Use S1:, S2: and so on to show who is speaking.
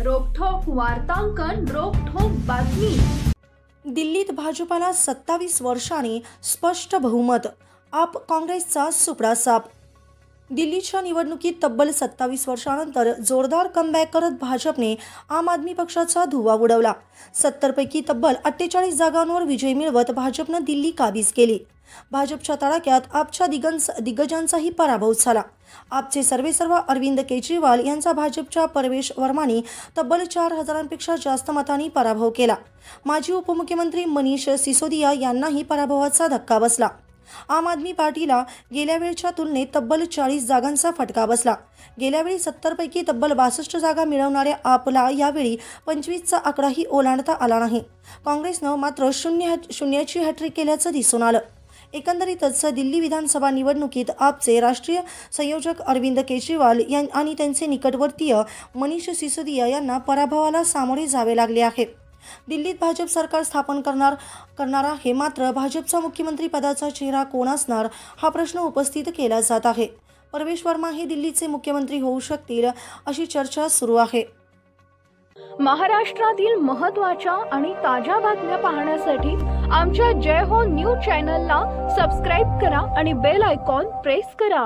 S1: रोखठोक वार्तांकन, रोखठोक बातमी।
S2: दिल्लीत भाजपाला 27 वर्षांनी स्पष्ट बहुमत, आप काँग्रेसचा सुपडा साप। दिल्लीच्या निवडणुकीत तब्बल 27 वर्षांनंतर जोरदार कमबॅक करत भाजपने आम आदमी पक्षाचा धुव्वा उडवला। 70 पैकी तब्बल 48 जागांवर विजय मिळवत भाजपने दिल्ली काबीज केली। भाजपच्या तडाख्यात आपच्या दिग्गजांचाही पराभव झाला। आपचे सर्वेसर्वा अरविंद केजरीवाल यांचा भाजपच्या परवेश वर्मानी तब्बल 4000पेक्षा जास्त मतांनी पराभव केला। माजी उपमुख्यमंत्री मनीष सिसोदिया यांनाही पराभवाचा धक्का बसला। आम आदमी पार्टीला गेल्या वेळच्या तुलनेत तब्बल 40 जागांचा फटका बसला। गेल्यावेळी 70 पैकी तब्बल 62 जागा मिळवणाऱ्या आपला यावेळी 25चा आकडाही ओलांडता आला नाही। काँग्रेसनं मात्र शून्याची हॅट्रिक केल्याचं दिसून आलं। एकंदरीतच दिल्ली विधानसभा निवडणुकीत आपचे राष्ट्रीय संयोजक अरविंद केजरीवाल आणि त्यांचे निकटवर्तीय मनीष सिसोदिया यांना पराभवाला सामोरे जावे लागले आहे। दिल्लीत भाजप सरकार स्थापन करणार आहे, मात्र भाजपचा मुख्यमंत्री पदाचा चेहरा कोण असणार हा प्रश्न उपस्थित केला जात आहे। परवेश वर्मा हे दिल्लीचे मुख्यमंत्री होऊ शकतील अशी चर्चा सुरू आहे।
S1: महाराष्ट्रातील महत्त्वाच्या आणि ताज्या बातम्या पाहण्यासाठी आमच्या जय हो न्यूज चॅनलला सबस्क्राइब करा आणि बेल आयकॉन प्रेस करा।